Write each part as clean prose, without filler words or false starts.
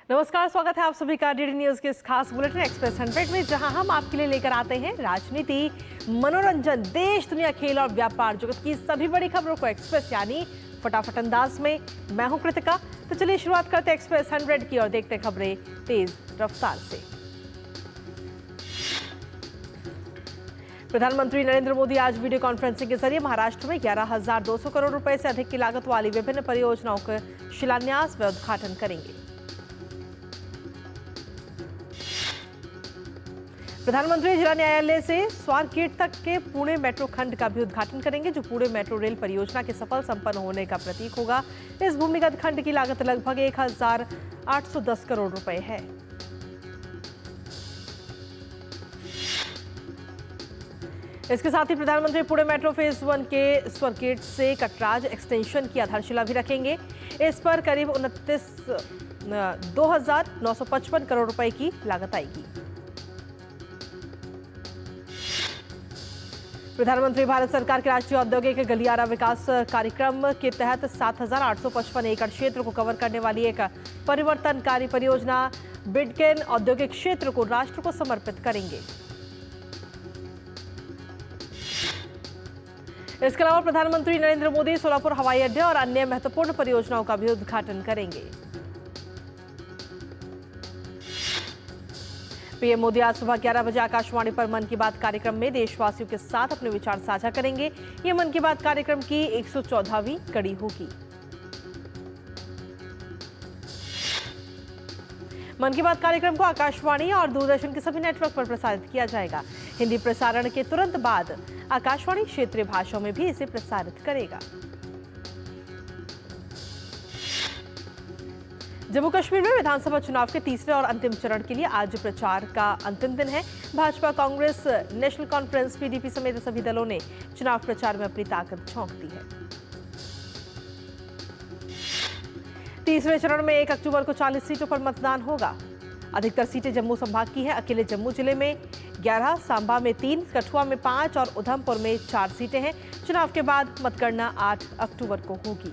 नमस्कार, स्वागत है आप सभी का डीडी न्यूज के इस खास बुलेटिन एक्सप्रेस 100 में, जहां हम आपके लिए लेकर आते हैं राजनीति, मनोरंजन, देश दुनिया, खेल और व्यापार जगत की सभी बड़ी खबरों को एक्सप्रेस यानी फटाफट अंदाज में। मैं हूं कृतिका। तो चलिए शुरुआत करते हैं एक्सप्रेस 100 की और देखते हैं खबरें तेज रफ्तार से। प्रधानमंत्री नरेंद्र मोदी आज वीडियो कॉन्फ्रेंसिंग के जरिए महाराष्ट्र में 11,200 करोड़ रुपए से अधिक की लागत वाली विभिन्न परियोजनाओं का शिलान्यास व उद्घाटन करेंगे। प्रधानमंत्री जिला न्यायालय से स्वारगेट तक के पुणे मेट्रो खंड का भी उद्घाटन करेंगे, जो पुणे मेट्रो रेल परियोजना के सफल संपन्न होने का प्रतीक होगा। इस भूमिगत खंड की लागत लगभग 1,810 करोड़ रुपए है। इसके साथ ही प्रधानमंत्री पुणे मेट्रो फेज 1 के स्वारगेट से कटराज एक्सटेंशन की आधारशिला भी रखेंगे। इस पर करीब 2,955 करोड़ रुपए की लागत आएगी। प्रधानमंत्री भारत सरकार के राष्ट्रीय औद्योगिक गलियारा विकास कार्यक्रम के तहत 7,855 एकड़ क्षेत्र को कवर करने वाली एक परिवर्तनकारी परियोजना बिडकेन औद्योगिक क्षेत्र को राष्ट्र को समर्पित करेंगे। इसके अलावा प्रधानमंत्री नरेंद्र मोदी सोलापुर हवाई अड्डे और अन्य महत्वपूर्ण परियोजनाओं का भी उद्घाटन करेंगे। पीएम मोदी आज सुबह 11 बजे आकाशवाणी पर मन की बात कार्यक्रम में देशवासियों के साथ अपने विचार साझा करेंगे। ये मन की बात कार्यक्रम की 114वीं कड़ी होगी। मन की बात कार्यक्रम को आकाशवाणी और दूरदर्शन के सभी नेटवर्क पर प्रसारित किया जाएगा। हिंदी प्रसारण के तुरंत बाद आकाशवाणी क्षेत्रीय भाषाओं में भी इसे प्रसारित करेगा। जम्मू कश्मीर में विधानसभा चुनाव के तीसरे और अंतिम चरण के लिए आज प्रचार का अंतिम दिन है। Bhajpa, Congress, national conference, PDP समेत सभी दलों ने चुनाव प्रचार में अपनी ताकत झोंक दी है। तीसरे चरण में 1 अक्टूबर को 40 सीटों पर मतदान होगा। अधिकतर सीटें जम्मू संभाग की हैं। अकेले जम्मू जिले में 11, सांबा में 3, कठुआ में 5 और उधमपुर में 4 सीटें हैं। चुनाव के बाद मतगणना 8 अक्टूबर को होगी।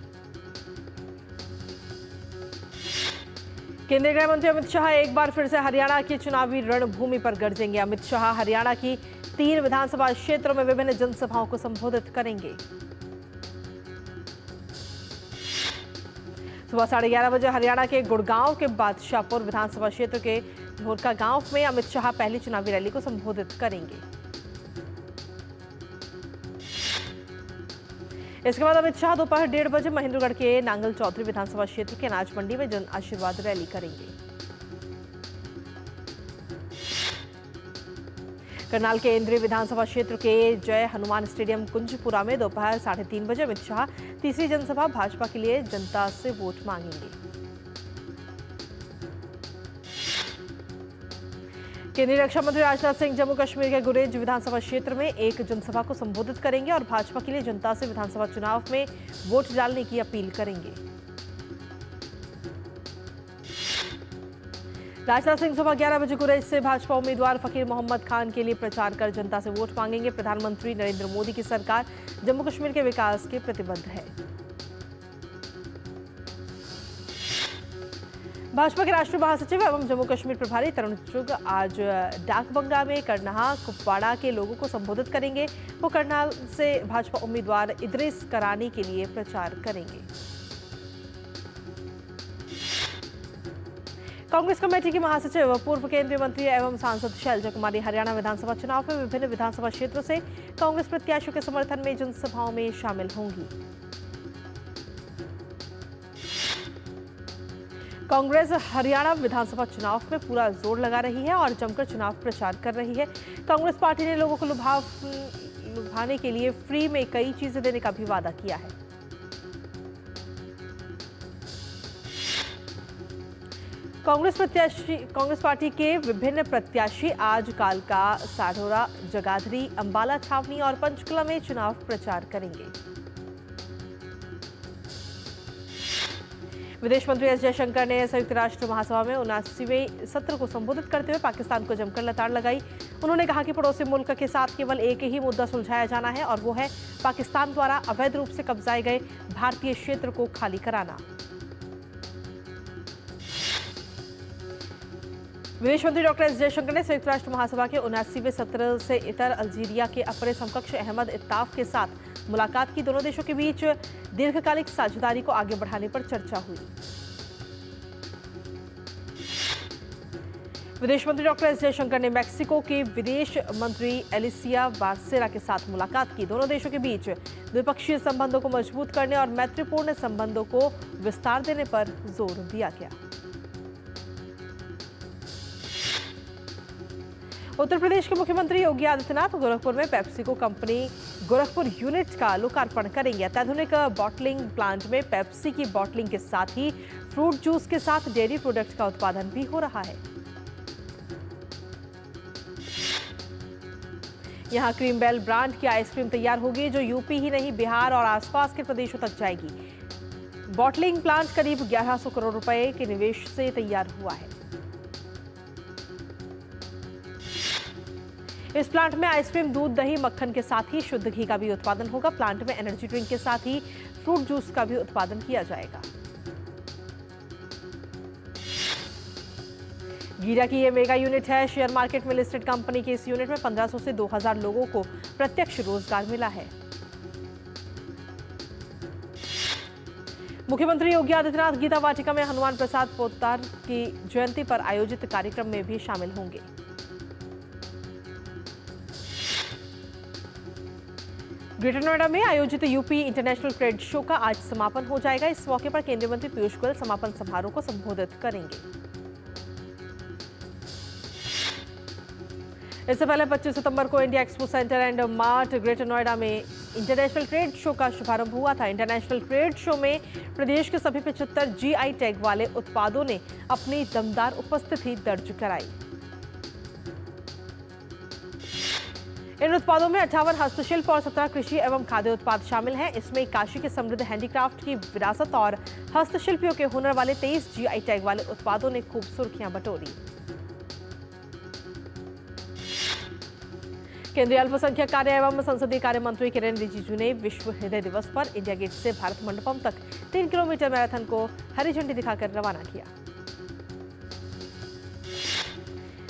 केंद्रीय गृह मंत्री अमित शाह एक बार फिर से हरियाणा की चुनावी रणभूमि पर गरजेंगे। अमित शाह हरियाणा की 3 विधानसभा क्षेत्रों में विभिन्न जनसभाओं को संबोधित करेंगे। सुबह 11:30 बजे हरियाणा के गुड़गांव के बादशाहपुर विधानसभा क्षेत्र के धोरका गांव में अमित शाह पहली चुनावी रैली को संबोधित करेंगे। इसके बाद अमित शाह दोपहर 1:30 बजे महेंद्रगढ़ के नांगल चौधरी विधानसभा क्षेत्र के अनाज मंडी में जन आशीर्वाद रैली करेंगे। करनाल के इंद्री विधानसभा क्षेत्र के जय हनुमान स्टेडियम कुंजपुरा में दोपहर 3:30 बजे अमित शाह तीसरी जनसभा भाजपा के लिए जनता से वोट मांगेंगे। केंद्रीय रक्षा मंत्री राजनाथ सिंह जम्मू कश्मीर के गुरेज विधानसभा क्षेत्र में एक जनसभा को संबोधित करेंगे और भाजपा के लिए जनता से विधानसभा चुनाव में वोट डालने की अपील करेंगे। राजनाथ सिंह सुबह 11 बजे गुरेज से भाजपा उम्मीदवार फकीर मोहम्मद खान के लिए प्रचार कर जनता से वोट मांगेंगे। प्रधानमंत्री नरेंद्र मोदी की सरकार जम्मू कश्मीर के विकास के प्रतिबद्ध है। भाजपा के राष्ट्रीय महासचिव एवं जम्मू कश्मीर प्रभारी तरुण चुग आज डाकबंगा में करनाहा कुपवाड़ा के लोगों को संबोधित करेंगे। वो करनाल से भाजपा उम्मीदवार इदरीस करानी के लिए प्रचार करेंगे। कांग्रेस कमेटी की महासचिव पूर्व केंद्रीय मंत्री एवं सांसद शैलजा कुमारी हरियाणा विधानसभा चुनाव में विभिन्न विधानसभा क्षेत्रों से कांग्रेस प्रत्याशियों के समर्थन में जनसभाओं में शामिल होंगी। कांग्रेस हरियाणा विधानसभा चुनाव में पूरा जोर लगा रही है और जमकर चुनाव प्रचार कर रही है। कांग्रेस पार्टी ने लोगों को लुभाने के लिए फ्री में कई चीजें देने का भी वादा किया है। कांग्रेस पार्टी के विभिन्न प्रत्याशी आज कालका, साढौरा, जगाधरी, अंबाला छावनी और पंचकुला में चुनाव प्रचार करेंगे। विदेश मंत्री एस जयशंकर ने संयुक्त राष्ट्र महासभा में 79वें सत्र को संबोधित करते हुए पाकिस्तान को जमकर लताड़ लगाई। उन्होंने कहा कि पड़ोसी मुल्क के साथ केवल एक ही मुद्दा सुलझाया जाना है और वो है पाकिस्तान द्वारा अवैध रूप से कब्जाए गए भारतीय क्षेत्र को खाली कराना। विदेश मंत्री डॉक्टर एस जयशंकर ने संयुक्त राष्ट्र महासभा के 79वें सत्र से इतर अल्जीरिया के अपने समकक्ष अहमद इत्ताफ के साथ मुलाकात की। दोनों देशों के बीच दीर्घकालिक साझेदारी को आगे बढ़ाने पर चर्चा हुई। विदेश मंत्री डॉक्टर एस जयशंकर ने मैक्सिको के विदेश मंत्री एलिसिया बार्सेरा के साथ मुलाकात की। दोनों देशों के बीच द्विपक्षीय संबंधों को मजबूत करने और मैत्रीपूर्ण संबंधों को विस्तार देने पर जोर दिया गया। उत्तर प्रदेश के मुख्यमंत्री योगी आदित्यनाथ गोरखपुर में पेप्सिको कंपनी गोरखपुर यूनिट का लोकार्पण करेंगे। अत्याधुनिक बॉटलिंग प्लांट में पेप्सी की बॉटलिंग के साथ ही फ्रूट जूस के साथ डेयरी प्रोडक्ट्स का उत्पादन भी हो रहा है। यहां क्रीम बेल ब्रांड की आइसक्रीम तैयार होगी, जो यूपी ही नहीं बिहार और आसपास के प्रदेशों तक जाएगी। बॉटलिंग प्लांट करीब 1100 करोड़ रुपए के निवेश से तैयार हुआ है। इस प्लांट में आइसक्रीम, दूध, दही, मक्खन के साथ ही शुद्ध घी का भी उत्पादन होगा। प्लांट में एनर्जी ड्रिंक के साथ ही फ्रूट जूस का भी उत्पादन किया जाएगा। गीरा की यह मेगा यूनिट है। शेयर मार्केट में लिस्टेड कंपनी की इस यूनिट में 1500 से 2000 लोगों को प्रत्यक्ष रोजगार मिला है। मुख्यमंत्री योगी आदित्यनाथ गीता वाटिका में हनुमान प्रसाद पोद्दार की जयंती पर आयोजित कार्यक्रम में भी शामिल होंगे। ग्रेटर नोएडा में आयोजित यूपी इंटरनेशनल ट्रेड शो का आज समापन हो जाएगा। इस मौके पर केंद्रीय मंत्री पीयूष गोयल समापन समारोह को संबोधित करेंगे। इससे पहले 25 सितंबर को India expo centre and mart greater Noida में इंटरनेशनल ट्रेड शो का शुभारंभ हुआ था। इंटरनेशनल ट्रेड शो में प्रदेश के सभी 75 जीआई टैग वाले उत्पादों ने अपनी दमदार उपस्थिति दर्ज कराई। इन उत्पादों में 58 हस्तशिल्प और 17 कृषि एवं खाद्य उत्पाद शामिल हैं। इसमें काशी के समृद्ध हैंडीक्राफ्ट की विरासत और हस्तशिल्पियों के हुनर वाले 23 जीआई टैग वाले उत्पादों ने खूब सुर्खियां बटोरी। केंद्रीय अल्पसंख्यक कार्य एवं संसदीय कार्य मंत्री किरेन रिजिजू ने विश्व हृदय दिवस पर इंडिया गेट से भारत मंडपम तक 3 किलोमीटर मैराथन को हरी झंडी दिखाकर रवाना किया।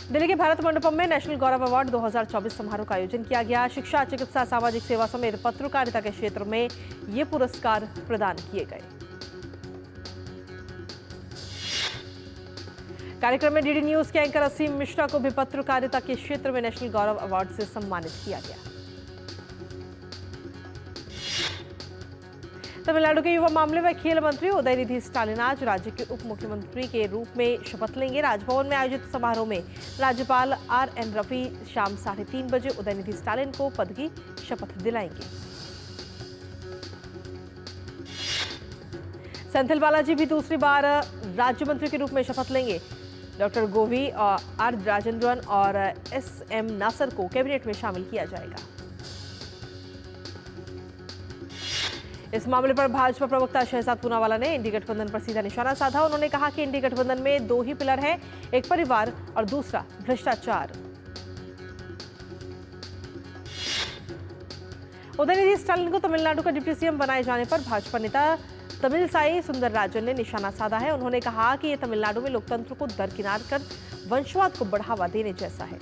दिल्ली के भारत मंडपम में नेशनल गौरव अवार्ड 2024 समारोह का आयोजन किया गया। शिक्षा, चिकित्सा, सामाजिक सेवा समेत पत्रकारिता के क्षेत्र में ये पुरस्कार प्रदान किए गए। कार्यक्रम में डीडी न्यूज के एंकर असीम मिश्रा को भी पत्रकारिता के क्षेत्र में नेशनल गौरव अवार्ड से सम्मानित किया गया। तमिलनाडु के युवा मामले व खेल मंत्री उदयनिधि स्टालिन आज राज्य के उप मुख्यमंत्री के रूप में शपथ लेंगे। राजभवन में आयोजित समारोह में राज्यपाल आर.एन. रफी शाम 3:30 बजे उदयनिधि स्टालिन को पद की शपथ दिलाएंगे। सेंथिल बालाजी भी दूसरी बार राज्य मंत्री के रूप में शपथ लेंगे। डॉक्टर गोवी और आर राजेंद्रन और एस.एम. नासर को कैबिनेट में शामिल किया जाएगा। इस मामले पर भाजपा प्रवक्ता शहजाद पूनावाला ने इंडी गठबंधन पर सीधा निशाना साधा। उन्होंने कहा कि इंडी गठबंधन में 2 ही पिलर हैं, एक परिवार और दूसरा भ्रष्टाचार। उदयनिधि स्टालिन को तमिलनाडु का डिप्टी सीएम बनाए जाने पर भाजपा नेता तमिलसाई सुंदरराजन ने निशाना साधा है। उन्होंने कहा कि यह तमिलनाडु में लोकतंत्र को दरकिनार कर वंशवाद को बढ़ावा देने जैसा है।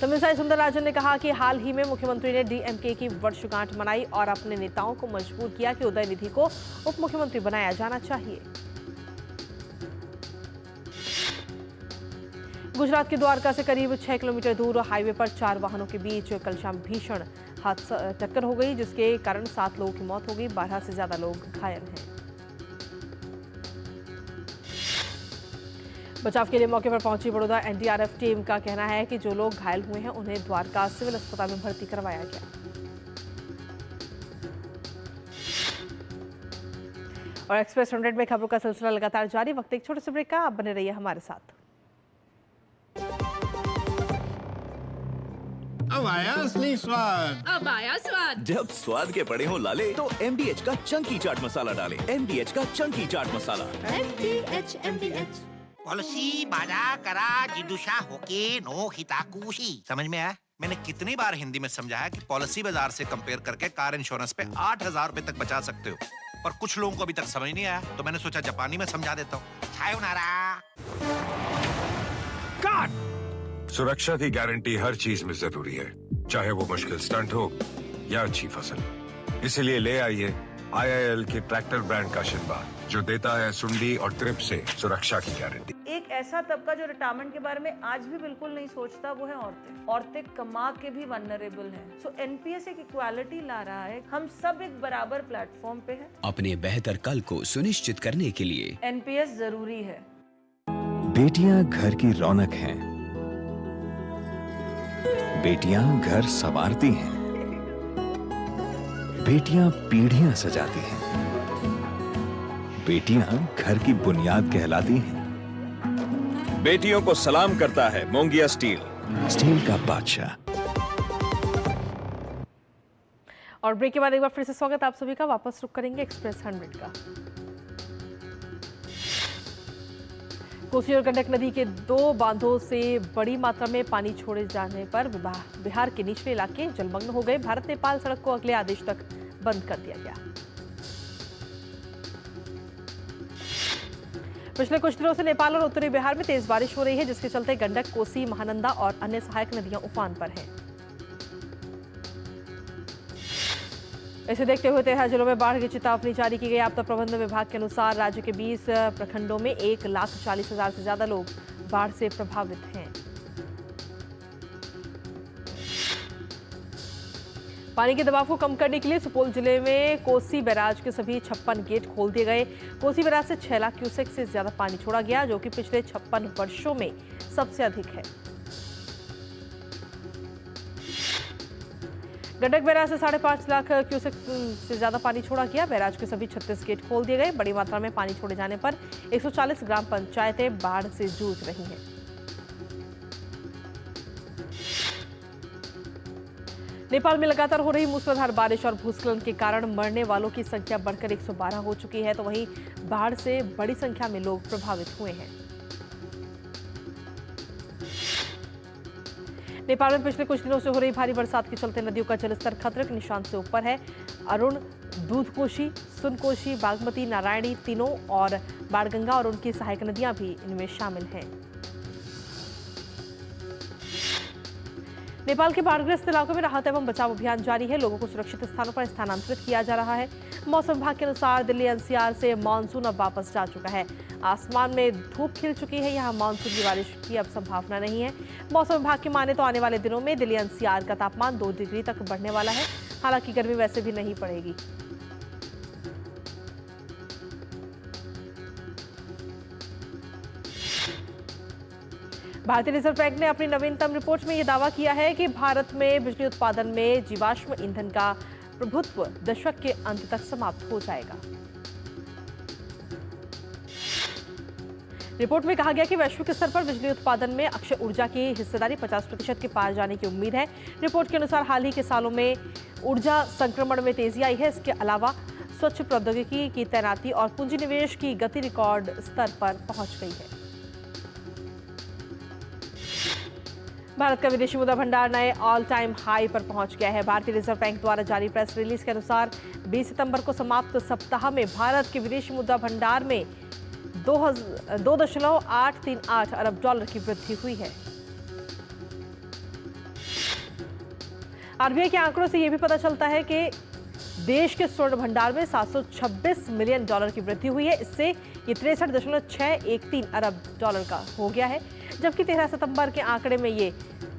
तमिलसाई सुंदरराजन ने कहा कि हाल ही में मुख्यमंत्री ने डीएमके की वर्षगांठ मनाई और अपने नेताओं को मजबूर किया कि उदयनिधि को उप मुख्यमंत्री बनाया जाना चाहिए। गुजरात के द्वारका से करीब 6 किलोमीटर दूर हाईवे पर 4 वाहनों के बीच कल शाम भीषण हादसा टक्कर हो गई, जिसके कारण 7 लोगों की मौत हो गई, 12 से ज्यादा लोग घायल हैं। बचाव के लिए मौके पर पहुंची बड़ौदा एनडीआरएफ टीम का कहना है कि जो लोग घायल हुए हैं उन्हें द्वारका सिविल अस्पताल में भर्ती करवाया गया। और एक्सप्रेस 100 में खबरों का सिलसिला लगातार जारी। वक्त एक छोटे से ब्रेक का, आप बने रहिए हमारे साथ। अब आया असली स्वाद। अब आया स्वाद। जब स्वाद के पड़े हो लाले तो MDH का चंकी चाट मसाला डालें। MDH का चंकी चाट मसाला। MDH पॉलिसी बाजा करा जिदुशा होके नो हिताकुशी। समझ में आया? मैंने कितनी बार हिंदी में समझाया कि पॉलिसी बाजार से कंपेयर करके कार इंश्योरेंस पे 8,000 रुपए तक बचा सकते हो। पर कुछ लोगों को अभी तक समझ नहीं आया, तो मैंने सोचा जापानी में समझा देता हूँ। सायोनारा। सुरक्षा की गारंटी हर चीज में जरूरी है, चाहे वो मुश्किल स्टंट हो या अच्छी फसल। इसीलिए ले आइए IIL के ट्रैक्टर ब्रांड का शिनबा, जो देता है सुंडी और ट्रिप से सुरक्षा की गारंटी। एक ऐसा तबका जो रिटायरमेंट के बारे में आज भी बिल्कुल नहीं सोचता, वो है औरतें। औरतें कमा के भी वल्नरेबल हैं। सो NPS एक इक्वालिटी ला रहा है, हम सब एक बराबर प्लेटफॉर्म पे हैं। अपने बेहतर कल को सुनिश्चित करने के लिए NPS जरूरी है। बेटियां घर की रौनक हैं। बेटियां घर संवारती हैं। बेटियां पीढ़ियां सजाती हैं। बेटियां घर की बुनियाद कहलाती हैं। बेटियों को सलाम करता है मोंगिया स्टील, स्टील का बादशाह। और ब्रेक के बाद एक बार फिर से स्वागत आप सभी का। वापस रुक करेंगे एक्सप्रेस 100 का। कोसी और गंडक नदी के 2 बांधों से बड़ी मात्रा में पानी छोड़े जाने पर बिहार के निचले इलाके जलमग्न हो गए। भारत नेपाल सड़क को अगले आदेश तक बंद कर दिया गया। पिछले कुछ दिनों से नेपाल और उत्तरी बिहार में तेज बारिश हो रही है, जिसके चलते गंडक, कोसी, महानंदा और अन्य सहायक नदियां उफान पर हैं। इसे देखते हुए 13 जिलों में बाढ़ की चेतावनी जारी की गई। आपदा प्रबंधन विभाग के अनुसार राज्य के 20 प्रखंडों में 1,40,000 से ज्यादा लोग बाढ़ से प्रभावित हैं। पानी के दबाव को कम करने के लिए सुपौल जिले में कोसी बैराज के सभी 56 गेट खोल दिए गए। कोसी बैराज से 6 लाख क्यूसेक से ज्यादा पानी छोड़ा गया, जो कि पिछले 56 वर्षों में सबसे अधिक है। गंडक बैराज से 5.5 लाख क्यूसेक से ज्यादा पानी छोड़ा गया। बैराज के सभी 36 गेट खोल दिए गए। बड़ी मात्रा में पानी छोड़े जाने पर 140 ग्राम पंचायतें बाढ़ से जूझ रही हैं। नेपाल में लगातार हो रही मूसलाधार बारिश और भूस्खलन के कारण मरने वालों की संख्या बढ़कर 112 हो चुकी है, तो वहीं बाढ़ से बड़ी संख्या में लोग प्रभावित हुए हैं। नेपाल में पिछले कुछ दिनों से हो रही भारी बरसात के चलते नदियों का जलस्तर खतरे के निशान से ऊपर है। अरुण, दूधकोशी, सुनकोशी, बागमती, नारायणी तीनों और बाणगंगा और उनकी सहायक नदियां भी इनमें शामिल हैं। नेपाल के बाढ़ग्रस्त इलाकों में राहत एवं बचाव अभियान जारी है। लोगों को सुरक्षित स्थानों पर स्थानांतरित किया जा रहा है। मौसम विभाग के अनुसार दिल्ली NCR से मानसून अब वापस जा चुका है। आसमान में धूप खिल चुकी है। यहाँ मानसून की बारिश की अब संभावना नहीं है। मौसम विभाग की माने तो आने वाले दिनों में दिल्ली NCR का तापमान 2 डिग्री तक बढ़ने वाला है। हालांकि गर्मी वैसे भी नहीं पड़ेगी। भारतीय रिजर्व बैंक ने अपनी नवीनतम रिपोर्ट में यह दावा किया है कि भारत में बिजली उत्पादन में जीवाश्म ईंधन का प्रभुत्व दशक के अंत तक समाप्त हो जाएगा। रिपोर्ट में कहा गया कि वैश्विक स्तर पर बिजली उत्पादन में अक्षय ऊर्जा की हिस्सेदारी 50% के पार जाने की उम्मीद है। रिपोर्ट के अनुसार हाल ही के सालों में ऊर्जा संक्रमण में तेजी आई है। इसके अलावा स्वच्छ प्रौद्योगिकी की तैनाती और पूंजी निवेश की गति रिकॉर्ड स्तर पर पहुंच गई है। भारत का विदेशी मुद्रा भंडार नए ऑल टाइम हाई पर पहुंच गया है। भारतीय रिजर्व बैंक द्वारा जारी प्रेस रिलीज के अनुसार 20 सितंबर को समाप्त सप्ताह में भारत के विदेशी मुद्रा भंडार में 2.838 अरब डॉलर की वृद्धि हुई है। RBI के आंकड़ों से यह भी पता चलता है कि देश के स्वर्ण भंडार में 726 मिलियन डॉलर की वृद्धि हुई है। इससे ये 63.613 अरब डॉलर का हो गया है, जबकि 13 सितंबर के आंकड़े में ये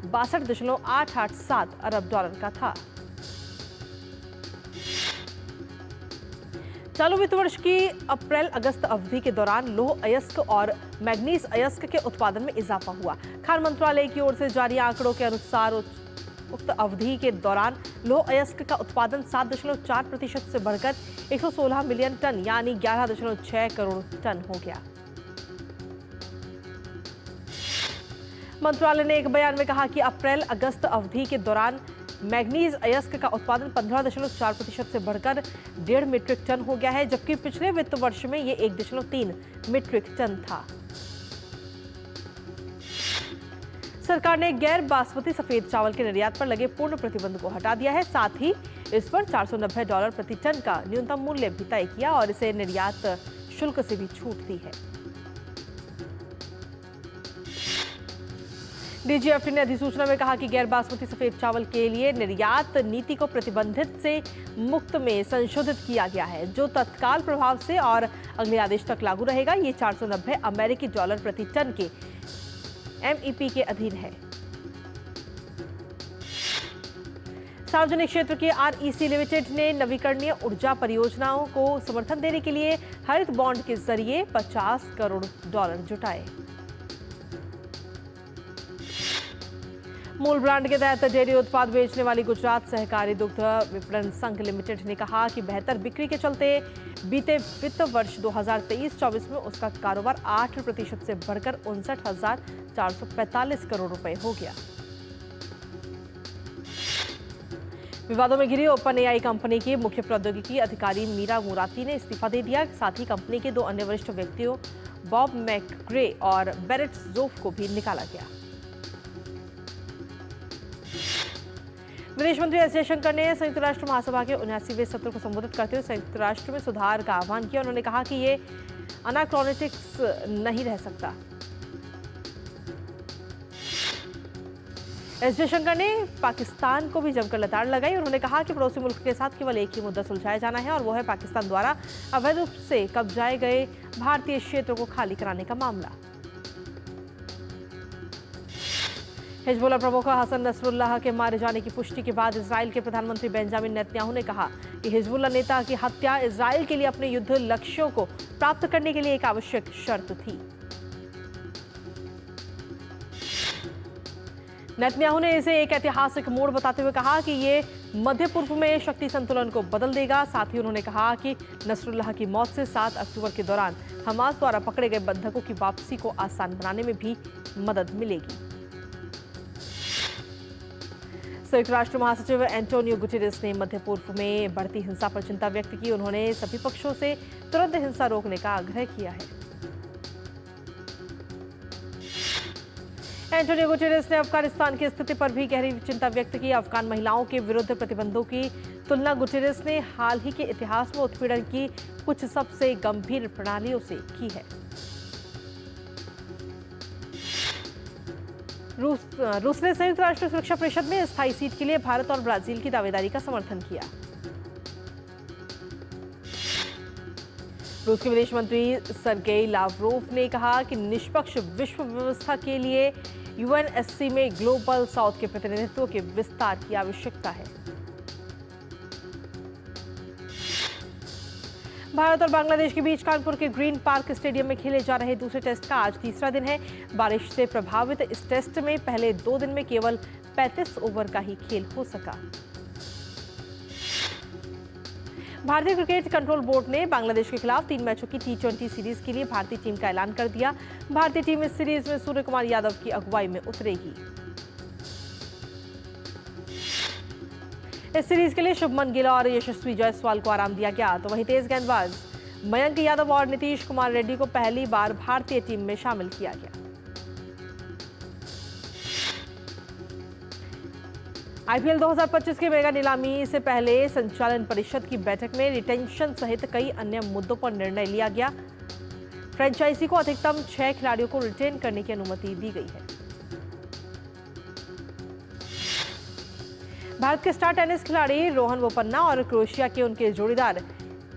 62.887 अरब डॉलर का था। चालू वित्त वर्ष की अप्रैल-अगस्त अवधि के दौरान लौह अयस्क और मैग्नीज अयस्क के उत्पादन में इजाफा हुआ। खान मंत्रालय की ओर से जारी आंकड़ों के अनुसार उक्त अवधि के दौरान लौह अयस्क का उत्पादन 7.4% से बढ़कर 116 मिलियन टन यानी 11.6 करोड़ टन हो गया। मंत्रालय ने एक बयान में कहा कि अप्रैल-अगस्त अवधि के दौरान मैग्नीज अयस्क का उत्पादन 15.4% से बढ़कर 1.5 मीट्रिक टन हो गया है, जबकि पिछले वित्त वर्ष में ये 1.3 मीट्रिक टन था। सरकार ने गैर बासमती सफेद चावल के निर्यात पर लगे पूर्ण प्रतिबंध को हटा दिया है। साथ ही इस पर $490 प्रति टन का न्यूनतम मूल्य भी तय किया और इसे निर्यात शुल्क से भी छूट दी है। डीजीएफटी ने अधिसूचना में कहा कि गैर बासमती सफेद चावल के लिए निर्यात नीति को प्रतिबंधित से मुक्त में संशोधित किया गया है, जो तत्काल प्रभाव से और अगले आदेश तक लागू रहेगा। ये $490 प्रति टन के एमईपी के अधीन है। सार्वजनिक क्षेत्र के आरईसी लिमिटेड ने नवीकरणीय ऊर्जा परियोजनाओं को समर्थन देने के लिए हरित बॉन्ड के जरिए $50 करोड़ जुटाए। मूल ब्रांड के तहत डेयरी उत्पाद बेचने वाली गुजरात सहकारी दुग्ध विपणन संघ लिमिटेड ने कहा कि बेहतर बिक्री के चलते बीते वित्त वर्ष 2023-24 में उसका कारोबार 8% से बढ़कर 59,445 करोड़ रुपए हो गया। विवादों में घिरी ओपन एआई कंपनी की मुख्य प्रौद्योगिकी अधिकारी मीरा मोराती ने इस्तीफा दे दिया। साथ ही कंपनी के 2 अन्य वरिष्ठ व्यक्तियों बॉब मैकग्रे और बेरेट जोफ को भी निकाला गया। विदेश मंत्री एस जयशंकर ने संयुक्त राष्ट्र महासभा के 79वें सत्र को संबोधित करते हुए संयुक्त राष्ट्र में सुधार का आह्वान किया। उन्होंने कहा कि ये अनाक्रोनिटिक्स नहीं रह सकता। एस जयशंकर ने पाकिस्तान को भी जमकर लताड़ लगाई। उन्होंने कहा कि पड़ोसी मुल्क के साथ केवल एक ही मुद्दा सुलझाया जाना है और वो है पाकिस्तान द्वारा अवैध रूप से कब्जाए गए भारतीय क्षेत्रों को खाली कराने का मामला। हिजबुल्लाह प्रमुख हसन नसरुल्लाह के मारे जाने की पुष्टि के बाद इजराइल के प्रधानमंत्री बेंजामिन नेतन्याहू ने कहा कि हिजबुल्लाह नेता की हत्या इजराइल के लिए अपने युद्ध लक्ष्यों को प्राप्त करने के लिए एक आवश्यक शर्त थी। नेतन्याहू ने इसे एक ऐतिहासिक मोड़ बताते हुए कहा कि ये मध्य पूर्व में शक्ति संतुलन को बदल देगा। साथ ही उन्होंने कहा कि नसरुल्लाह की मौत से 7 अक्टूबर के दौरान हमास द्वारा पकड़े गए बंधकों की वापसी को आसान बनाने में भी मदद मिलेगी। संयुक्त राष्ट्र महासचिव एंटोनियो गुटेरेस ने मध्य पूर्व में बढ़ती हिंसा पर चिंता व्यक्त की। उन्होंने सभी पक्षों से तुरंत हिंसा रोकने का आग्रह किया है। एंटोनियो गुटेरेस ने अफगानिस्तान की स्थिति पर भी गहरी चिंता व्यक्त की। अफगान महिलाओं के विरुद्ध प्रतिबंधों की तुलना गुटेरेस ने हाल ही के इतिहास में उत्पीड़न की कुछ सबसे गंभीर प्रणालियों से की है। रूस ने संयुक्त राष्ट्र सुरक्षा परिषद में स्थायी सीट के लिए भारत और ब्राजील की दावेदारी का समर्थन किया। रूस के विदेश मंत्री सरगेई लावरोव ने कहा कि निष्पक्ष विश्व व्यवस्था के लिए यूएनएससी में ग्लोबल साउथ के प्रतिनिधित्व के विस्तार की आवश्यकता है। भारत और बांग्लादेश के बीच कानपुर के ग्रीन पार्क स्टेडियम में खेले जा रहे दूसरे टेस्ट का आज तीसरा दिन है। बारिश से प्रभावित इस टेस्ट में पहले 2 दिन में केवल 35 ओवर का ही खेल हो सका। भारतीय क्रिकेट कंट्रोल बोर्ड ने बांग्लादेश के खिलाफ 3 मैचों की T20 सीरीज के लिए भारतीय टीम का ऐलान कर दिया। भारतीय टीम इस सीरीज में सूर्य कुमार यादव की अगुवाई में उतरेगी। इस सीरीज के लिए शुभमन गिल और यशस्वी जायसवाल को आराम दिया गया, तो वहीं तेज गेंदबाज मयंक यादव और नीतीश कुमार रेड्डी को पहली बार भारतीय टीम में शामिल किया गया। आईपीएल 2025 के मेगा नीलामी से पहले संचालन परिषद की बैठक में रिटेंशन सहित कई अन्य मुद्दों पर निर्णय लिया गया। फ्रेंचाइजी को अधिकतम 6 खिलाड़ियों को रिटेन करने की अनुमति दी गई है। भारत के स्टार टेनिस खिलाड़ी रोहन बोपन्ना और क्रोएशिया के उनके जोड़ीदार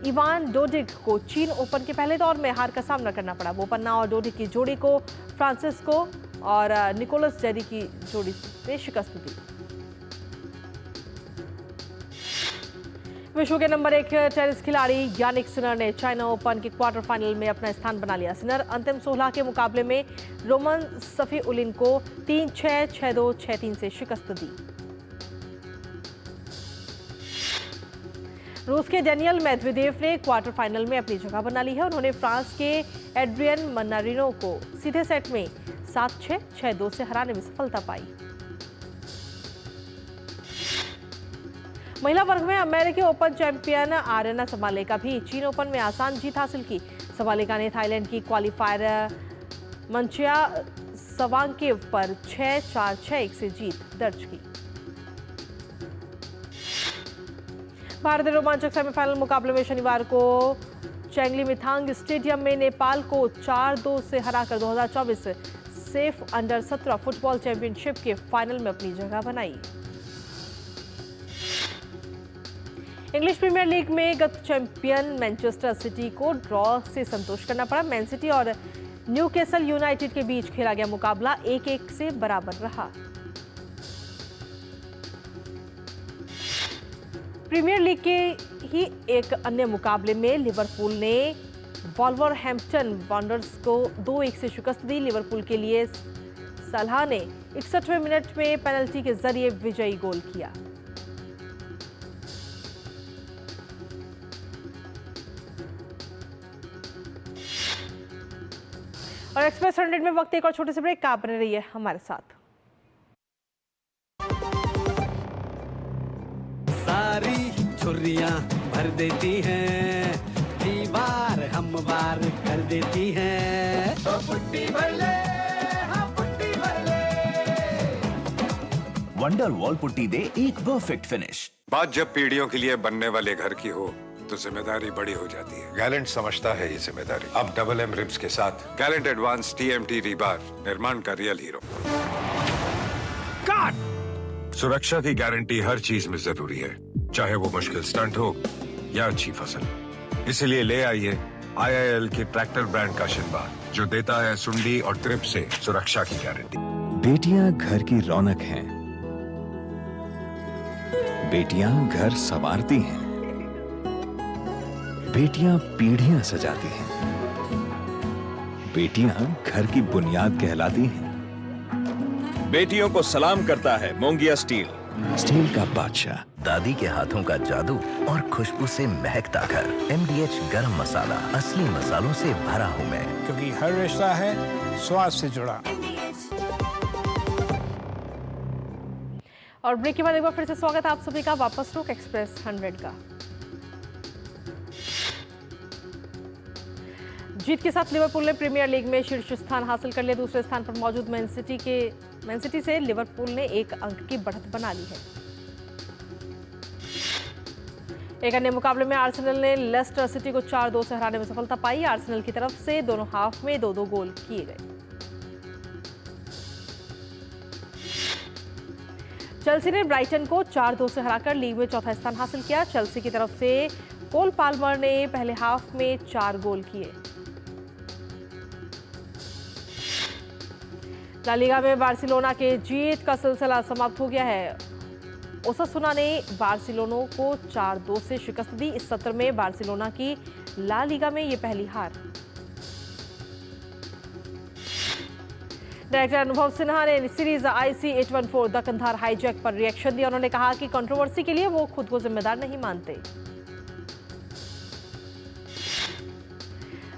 इवान डोडिग को चीन ओपन के पहले दौर में हार का सामना करना पड़ा। बोपन्ना और डोडिग की जोड़ी को फ्रांसिस्को और निकोलस जेरी की जोड़ी ने शिकस्त दी। विश्व के नंबर 1 टेनिस खिलाड़ी यानिक सिनर ने चाइना ओपन के क्वार्टर फाइनल में अपना स्थान बना लिया। सिनर अंतिम 16 के मुकाबले में रोमन सफीउलिन को 3-6, 6-2, 6-3 से शिकस्त दी। रूस के डेनियल मेदवेदेव ने क्वार्टर फाइनल में अपनी जगह बना ली है। उन्होंने फ्रांस के एड्रियन मनारिनो को सीधे सेट में 7-6, 6-2 से हराने में सफलता पाई। महिला वर्ग में अमेरिकी ओपन चैंपियन आर्यना सबालेका भी चीन ओपन में आसान जीत हासिल की। सबालेका ने थाईलैंड की क्वालिफायर मंचिया सवांगकेव पर 6-4, 6-1 से जीत दर्ज की। भारतीय रोमांचक सेमीफाइनल मुकाबले में शनिवार को चैंगली मिथांग स्टेडियम में नेपाल को 4-2 से हराकर 2024 सेफ अंडर 17 फुटबॉल चैंपियनशिप के फाइनल में अपनी जगह बनाई। इंग्लिश प्रीमियर लीग में गत चैंपियन मैनचेस्टर सिटी को ड्रॉ से संतोष करना पड़ा। मैन सिटी और न्यूकैसल यूनाइटेड के बीच खेला गया मुकाबला 1-1 से बराबर रहा। प्रीमियर लीग के ही एक अन्य मुकाबले में लिवरपूल ने वॉल्वरहैम्पटन वंडर्स को 2-1 से शिकस्त दी। लिवरपूल के लिए सलाह ने 61वें मिनट में पेनल्टी के जरिए विजयी गोल किया। और एक्सप्रेस 100 में वक्त एक और छोटे से ब्रेक का, बने रहिए हमारे साथ। सारी छुर्रियां भर देती हैं, दीवार हमवार कर देती हैं। तो पुट्टी भर ले, हाँ पुट्टी भर ले। वंडर वॉल पुट्टी दे एक परफेक्ट फिनिश। बात जब पीढ़ियों के लिए बनने वाले घर की हो तो जिम्मेदारी बड़ी हो जाती है। गैलेंट समझता है ये जिम्मेदारी। अब डबल एम रिब्स के साथ गैलेंट एडवांस TMT रीबार, निर्माण का रियल हीरो। काट! सुरक्षा की गारंटी हर चीज में जरूरी है, चाहे वो मुश्किल स्टंट हो या अच्छी फसल। इसीलिए ले आइए IIL के ट्रैक्टर ब्रांड का शिनबा, जो देता है सुंडी और ट्रिप से सुरक्षा की गारंटी। बेटियां घर की रौनक हैं। बेटियां घर संवारती हैं। बेटियां पीढ़ियां सजाती हैं। बेटियां घर की बुनियाद कहलाती हैं। बेटियों को सलाम करता है मोंगिया स्टील। स्टील का बादशाह। दादी के हाथों का जादू और खुशबू से महकता घर। MDH गरम मसाला, असली मसालों से भरा हूँ मैं, क्योंकि हर रिश्ता है स्वाद से जुड़ा। और ब्रेक के बाद एक बार फिर से स्वागत है आप सभी का वापस रोक एक्सप्रेस 100 का। जीत के साथ लिवरपूल ने प्रीमियर लीग में शीर्ष स्थान हासिल कर लिया। दूसरे स्थान पर मौजूद मैन सिटी से लिवरपूल ने 1 अंक की बढ़त बना ली है। एक अन्य मुकाबले में आर्सेनल ने लेस्टर सिटी को 4-2 से हराने में सफलता पाई। आर्सेनल की तरफ से दोनों हाफ में 2-2 गोल किए गए। चेल्सी ने ब्राइटन को 4-2 से हराकर लीग में चौथा स्थान हासिल किया। चेल्सी की तरफ से कोल पाल्मर ने पहले हाफ में 4 गोल किए। ला लीगा में बार्सिलोना के जीत का सिलसिला समाप्त हो गया है। ओसासुना ने बार्सिलोना को 4-2 से शिकस्त दी। इस सत्र में बार्सिलोना की ला लीगा में ये पहली हार। डायरेक्टर अनुभव सिन्हा ने series IC 814 the Kandahar hijack पर रिएक्शन दिया। उन्होंने कहा कि कंट्रोवर्सी के लिए वो खुद को जिम्मेदार नहीं मानते।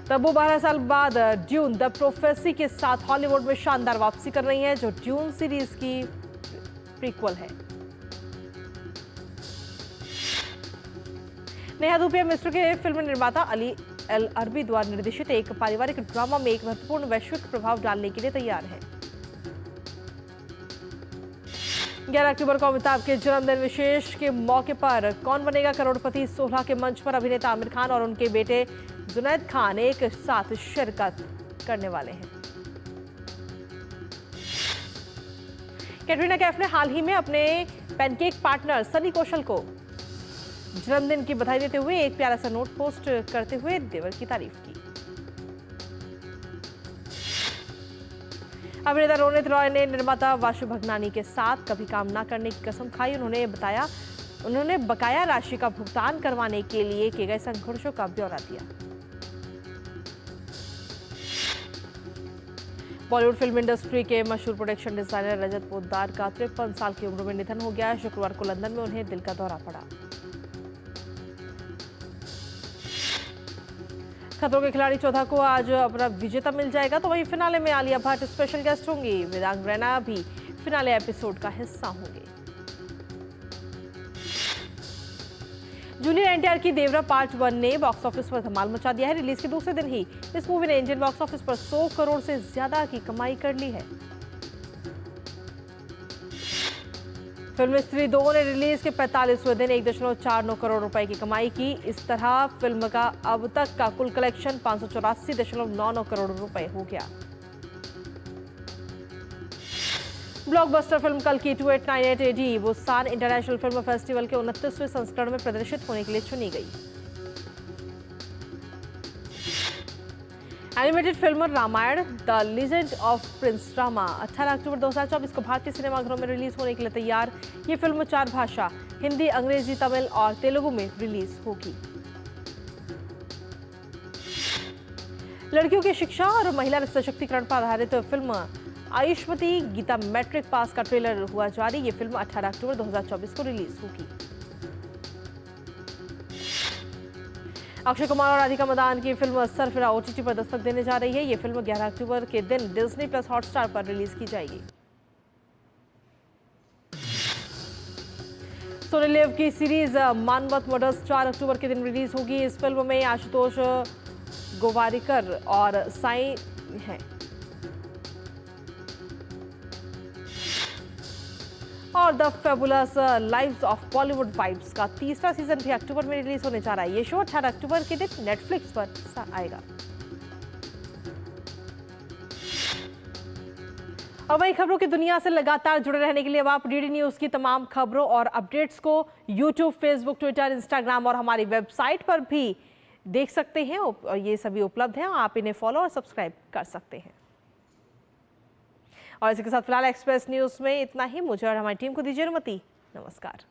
तब्बू 12 साल बाद ड्यून द प्रोफेसी के साथ हॉलीवुड में शानदार वापसी कर रही है, जो ड्यून सीरीज की प्रीक्वल है। नेहा धूपिया मिस्र के फिल्म निर्माता अली एल अरबी द्वारा निर्देशित एक पारिवारिक ड्रामा में एक महत्वपूर्ण वैश्विक प्रभाव डालने के लिए तैयार है। 11 अक्टूबर को अमिताभ के जन्मदिन विशेष के मौके पर कौन बनेगा करोड़पति 16 के मंच पर अभिनेता आमिर खान और उनके बेटे जुनैद खान एक साथ शिरकत करने वाले हैं। कैटरीना कैफ ने हाल ही में अपने पैनकेक पार्टनर सनी कौशल को जन्मदिन की बधाई देते हुए एक प्यारा सा नोट पोस्ट करते हुए देवर की तारीफ की। अभिनेता रोनित रॉय ने निर्माता वाशु भगनानी के साथ कभी काम ना करने की कसम खाई। उन्होंने बकाया राशि का भुगतान करवाने के लिए किए गए संघर्षों का ब्यौरा दिया। बॉलीवुड फिल्म इंडस्ट्री के मशहूर प्रोडक्शन डिजाइनर रजत पोद्दार का 53 साल की उम्र में निधन हो गया। शुक्रवार को लंदन में उन्हें दिल का दौरा पड़ा। खतरों के खिलाड़ी 14 को आज अपना विजेता मिल जाएगा, तो वहीं फिनाले में आलिया भट्ट स्पेशल गेस्ट होंगी। वेदांग रैना भी फिनाले एपिसोड का हिस्सा होंगे। जूनियर NTR की देवरा पार्ट 1 ने बॉक्स ऑफिस पर धमाल मचा दिया है। रिलीज के दूसरे दिन ही इस मूवी ने इंडियन बॉक्स ऑफिस पर 100 करोड़ से ज्यादा की कमाई कर ली है। फिल्म स्त्री 2 ने रिलीज के 45वें दिन 1.49 करोड़ रुपए की कमाई की। इस तरह फिल्म का अब तक का कुल कलेक्शन 584.99 करोड़ रुपए हो गया। ब्लॉकबस्टर फिल्म कल की 2898 AD Busan international film festival के 29वें संस्करण में प्रदर्शित होने के लिए चुनी गई। Animated film Ramayana the legend of prince Rama 18 October 2024 को भारतीय सिनेमाघरों में रिलीज होने के लिए तैयार। ये फिल्म 4 भाषा हिंदी, अंग्रेजी, तमिल और तेलुगु में रिलीज होगी। लड़कियों की शिक्षा और महिला सशक्तिकरण पर आधारित film Ayushmati Gita matric pass का ट्रेलर हुआ जारी। ये फिल्म 18 अक्टूबर 2024 को रिलीज होगी। अक्षय कुमार और राधिका मदान की फिल्म सरफिरा OTT पर दस्तक देने जा रही है। ये फिल्म 11 अक्टूबर के दिन डिज्नी प्लस हॉटस्टार पर रिलीज की जाएगी। सोनी लिव की सीरीज मानवत मर्डर्स 4 अक्टूबर के दिन रिलीज होगी। इस फिल्म में आशुतोष गोवारिकर और साई हैं। और the fabulous lives of Bollywood vibes का 3रा सीजन भी अक्टूबर में रिलीज होने जा रहा है। ये शो 18 अक्टूबर के दिन नेटफ्लिक्स पर आएगा। और वही खबरों की दुनिया से लगातार जुड़े रहने के लिए अब आप डीडी न्यूज की तमाम खबरों और अपडेट्स को यूट्यूब, फेसबुक, ट्विटर, इंस्टाग्राम और हमारी वेबसाइट पर भी देख सकते हैं। और ये सभी उपलब्ध हैं। आप इन्हें फॉलो और सब्सक्राइब कर सकते हैं। और इसी के साथ फिलहाल एक्सप्रेस न्यूज में इतना ही। मुझे और हमारी टीम को दीजिए अनुमति। नमस्कार।